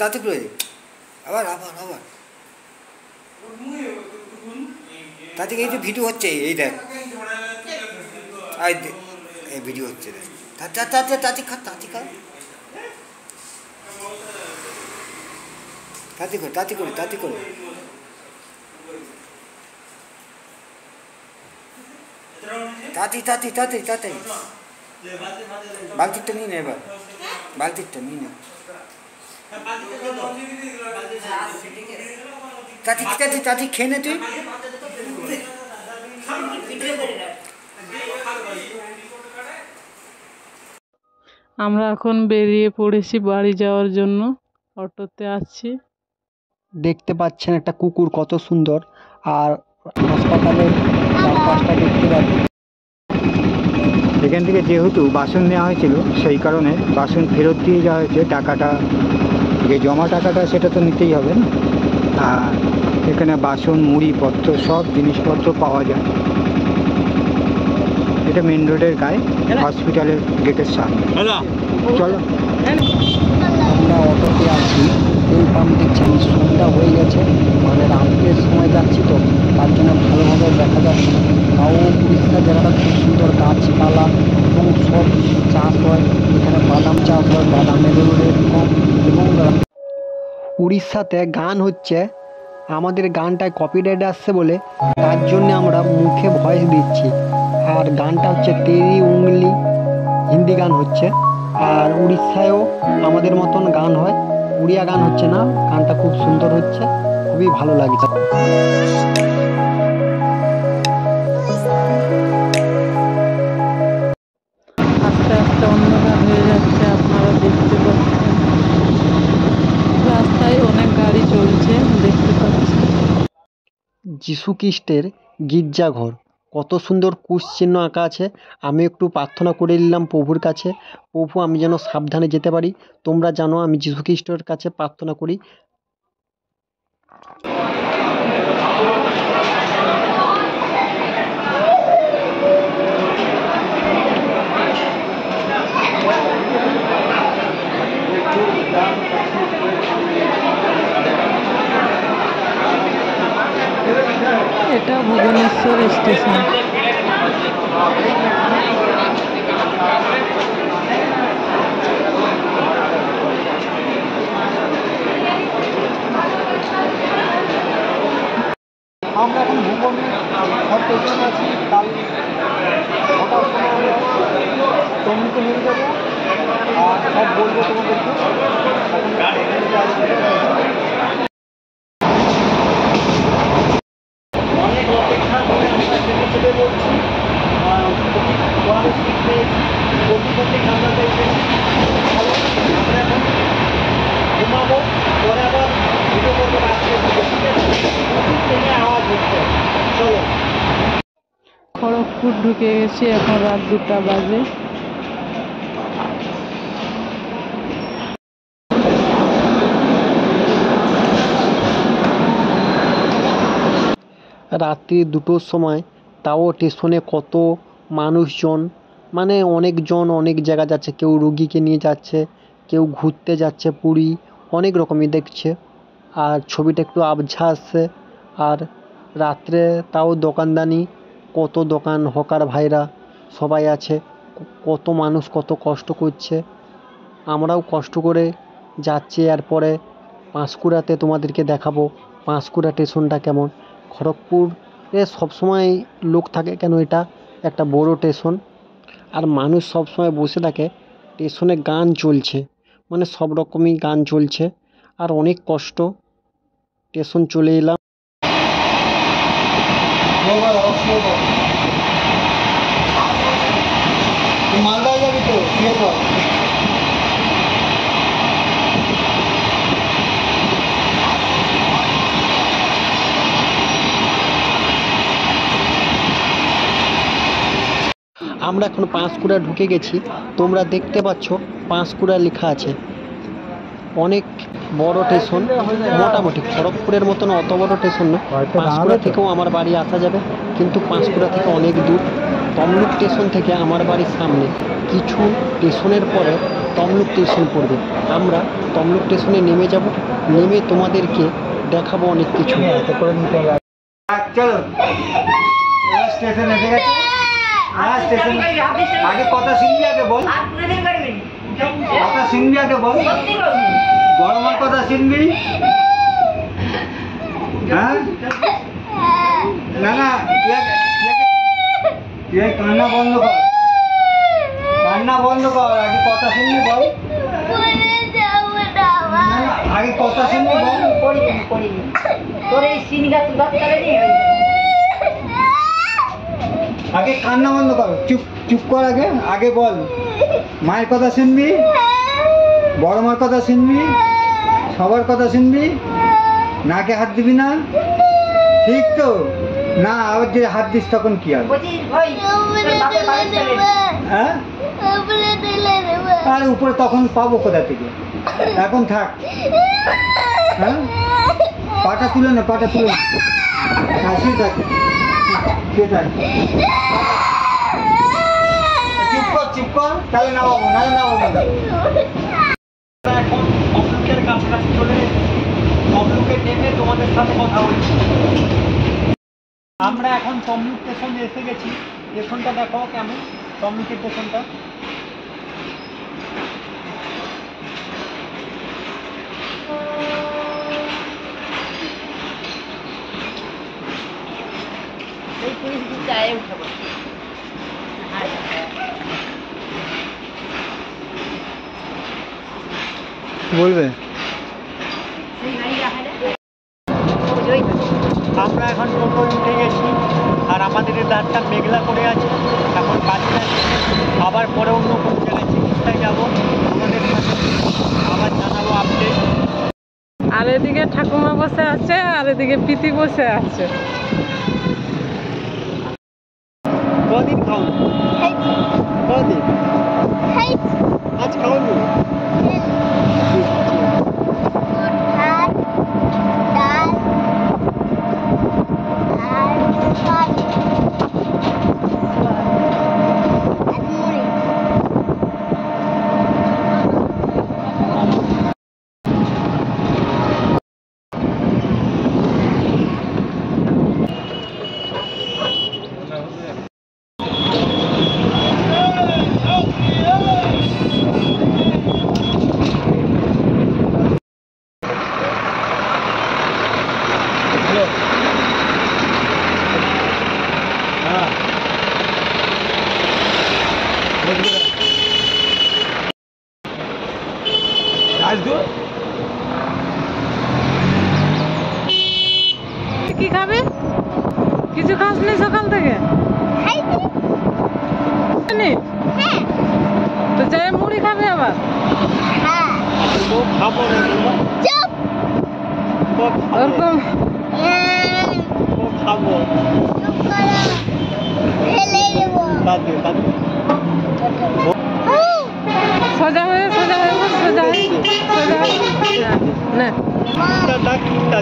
তাতে করে আবার তাতে এই যে ভিডিও হচ্ছে, এই দেখ এই ভিডিও হচ্ছে, তাতে খা তাতে করে তাড়াতাড়ি বালতিটা নিয়ে নে, এবার বালতিটা নিয়ে নে, তাড়াতাড়ি খেয়ে নে তুই। আমরা এখন বেরিয়ে পড়েছি বাড়ি যাওয়ার জন্য, অটোতে আসছি। দেখতে পাচ্ছেন একটা কুকুর কত সুন্দর, আর হাসপাতালের চারপাশটা দেখতে পাচ্ছেন। এখান থেকে যেহেতু বাসন নেওয়া হয়েছিল, সেই কারণে বাসন ফেরত দিয়ে যাওয়া হয়েছে। টাকাটা যে জমা টাকাটা সেটা তো নিতেই হবে না। আর এখানে বাসন মুড়িপত্র সব জিনিসপত্র পাওয়া যায়। এটা মেন রোডের গায়ে, হসপিটালের গেটের সামনে। চলো, আমরা অটোতে আছি। তেল পাম্প দেখছেন সন্ধ্যা হয়ে গেছে, মানে রাতের সময় যাচ্ছি তো তার জন্য ভালোভাবে দেখা যাচ্ছে না। তাও উড়িষ্যা জায়গাটা খুব সুন্দর, গাছপালা এবং সব চাষ হয়। এখানে বাদাম চাষ হয়, বাদামের রেট কম। এবং উড়িষ্যাতে গান হচ্ছে, আমাদের গানটায় কপিরাইট আসছে বলে তার জন্য আমরা মুখে ভয়েস দিচ্ছি। আর গানটা হচ্ছে তেরি উংলি, হিন্দি গান হচ্ছে। আর উড়িষ্যায়ও আমাদের মতন গান হয়, উড়িয়া গান হচ্ছে না। গানটা খুব সুন্দর হচ্ছে, খুবই ভালো লাগছে। আস্তে আস্তে অন্ধকার হয়ে যাচ্ছে, আপনারা দেখতে পাচ্ছেন। রাস্তায় অনেক গাড়ি চলছে, দেখতে পাচ্ছেন। যিশু খ্রিস্টের গির্জাঘর, কত সুন্দর ক্রুশ চিহ্ন আঁকা আছে। আমি একটু প্রার্থনা করে নিলাম প্রভুর কাছে, প্রভু আমি যেন সাবধানে যেতে পারি। তোমরা জানো আমি যিশু খ্রিস্টের কাছে প্রার্থনা করি। এটা ভুবনেশ্বর স্টেশন। আমরা এখন ভুবনে স্টেশনে আছি। কাল ছটার সময় আমরা টঙ্গিতে নেমে যাবো, আর সব বলবো তোমাদেরকে। অনেক অপেক্ষা করে আমরা ট্রেনে চেপে পড়ছি। গরমের শীতে করতে ঠান্ডা চাইছে। আমরা এখন ঘুমাবো, পরে আবার ভিডিও করবো রাত্রে। ট্রেনে আওয়াজ হচ্ছে, চলো। খড়গপুর ঢুকে গেছি, এখন রাত 2টা বাজে। রাত্রি 2টোর সময়, তাও স্টেশনে কত মানুষজন, মানে অনেকজন অনেক জায়গা যাচ্ছে। কেউ রুগীকে নিয়ে যাচ্ছে, কেউ ঘুরতে যাচ্ছে পুরী, অনেক রকমই দেখছে। আর ছবিটা একটু আবঝা আসছে। আর রাত্রে তাও দোকানদানি, কত দোকান, হকার ভাইরা সবাই আছে। কত মানুষ কত কষ্ট করছে, আমরাও কষ্ট করে যাচ্ছি। এরপরে পাঁশকুড়াতে তোমাদেরকে দেখাবো পাঁশকুড়া স্টেশনটা কেমন। খড়গপুরে সবসময় লোক থাকে কেন, এটা একটা বড় স্টেশন। আর মানুষ সবসময় বসে থাকে, স্টেশনে গান চলছে, মানে সব রকমই গান চলছে। আর অনেক কষ্ট, স্টেশন চলে এলাম। মালদায় যাবি তো? আমরা এখন পাঁশকুড়া ঢুকে গেছি। তোমরা দেখতে পাচ্ছ পাঁশকুড়া লেখা আছে। অনেক বড় স্টেশন, মোটামুটি খড়গপুরের মতন অত বড় স্টেশন না। হয়তো পাঁশকুড়া দাঁড়াবে তো। থেকেও আমার বাড়ি আসা যাবে, কিন্তু পাঁশকুড়া থেকে অনেক দূর। তমলুক স্টেশন থেকে আমার বাড়ির সামনে কিছু স্টেশনের পরে তমলুক স্টেশন পড়বে। আমরা তমলুক স্টেশনে নেমে যাব, নেমে তোমাদেরকে দেখাবো অনেক কিছু। এত করে নিতে হবে। চলো এবার স্টেশন এসে গেছে। হ্যাঁ স্টেশন। আগে কথা শুনবি, আগে বল কথা শুনবি, আগে বল গরমের কথা শুনবি। হ্যাঁ না না তুই কান্না বন্ধ কর, কান্না বন্ধ কর, আগে কথা শুনবি বল। না, না, আগে কথা শুনবি বল। আগে কান্না বন্ধ কর, চুপ চুপ কর, আগে আগে বল মায়ের কথা শুনবি, বড় মার কথা শুনবি, সবার কথা শুনবি, নাকে হাত দিবি না, ঠিক তো? না আবার যে হাত দিস তখন কি হবে? হ্যাঁ আর উপরে তখন পাবো কোথা থেকে? এখন থাক। হ্যাঁ পাটা তুলে না, পাটা তুলে না। হ্যাঁ শুয়ে থাক, শুয়ে থাক। চুপ কর তাহলে নামাবো, নাহলে নামাবো না। এখন তমলুকের কাছাকাছি চলে এসেছি, তমলুকে নেমে তোমাদের সাথে কথা বলছি। আমরা এখন তমলুক স্টেশনে এসে গেছি। স্টেশনটা দেখো কেমন, তমলুকের স্টেশনটা। বলবে আমরা এখন টোটোয় উঠে গেছি, আর আমাদের এই রাতটা মেঘলা করে আছে। এখন বাড়িতে আবার পরে অন্য কোনো জায়গায় চিকিৎসায় যাবো, আমাদের সাথে আবার জানাবো আপডেট। আর এদিকে ঠাকুমা বসে আছে, আর এদিকে পিতি বসে আছে। কদিন খাও, কদিন আজ খাওনি? কি খাবে? কিছু খাসনি সকাল থেকে? তো যাই মুড়ি খাবে আবার? খাবো না, ওরকম খাবো সোজা হয়ে বস, সোজা হয়ে সোজা হয়ে না।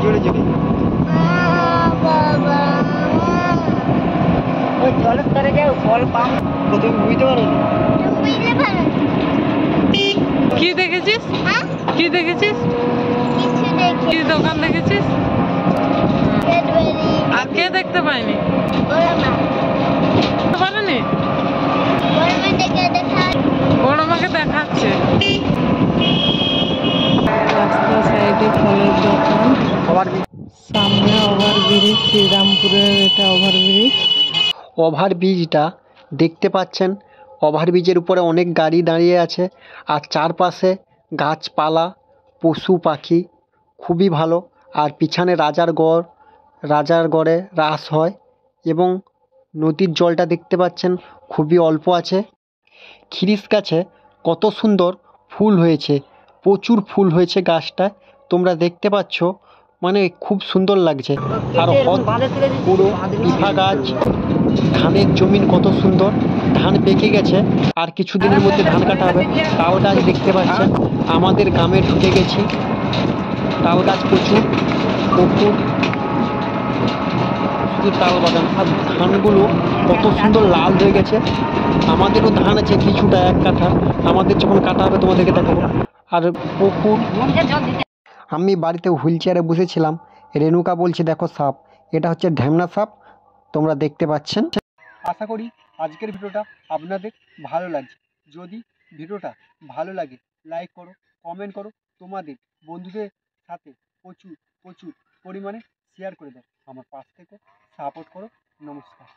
জোরে জোরে জলের তরে যাও, ফল পাম। তুমি বুঝতে পারো না? কি দেখেছিস? কি দেখেছিস? কি দোকান দেখেছিস? আর কে দেখতে পাইনি? পারেনি? বড় মাকে দেখাচ্ছে। রাস্তার সাইডে ফলের দোকান, সামনে ওভারব্রিজ, শ্রীরামপুরের এটা ওভারব্রিজ। ওভারব্রিজটা দেখতে পাচ্ছেন, ওভারব্রিজের উপরে অনেক গাড়ি দাঁড়িয়ে আছে, আর চারপাশে গাছপালা, পশু পাখি খুবই ভালো। আর পিছনে রাজার গড়ে রাস হয়, এবং নদীর জলটা দেখতে পাচ্ছেন খুবই অল্প আছে। খিরিস গাছে কত সুন্দর ফুল হয়েছে, প্রচুর ফুল হয়েছে গাছটায়, তোমরা দেখতে পাচ্ছ, মানে খুব সুন্দর লাগছে। আর পুরো পিফা গাছ, ধানের জমিন কত সুন্দর, ধান পেকে গেছে, আর কিছুদিনের মধ্যে ধান কাটা হবে। তাও গাছ দেখতে পাচ্ছেন, আমাদের গ্রামে ঢুকে গেছি। তাল গাছ প্রচুর, পুকুর, শুধু তাল বাগান। আর ধানগুলো কত সুন্দর লাল হয়ে গেছে। আমাদেরও ধান আছে কিছুটা, 1 কাঠা, আমাদের যখন কাটা হবে তোমাদেরকে দেখাবো। আর পুকুর। আমি বাড়িতে হুইল চেয়ারে বসেছিলাম, রেণুকা বলছে দেখো সাপ, এটা হচ্ছে ঢ্যামনা সাপ, তোমরা দেখতে পাচ্ছেন। আশা করি আজকের ভিডিওটা আপনাদের ভালো লাগছে। যদি ভিডিওটা ভালো লাগে লাইক করো, কমেন্ট করো, তোমাদের বন্ধুদের সাথে প্রচুর প্রচুর পরিমাণে শেয়ার করে দাও। আমার পাশ থেকে সাপোর্ট করো। নমস্কার।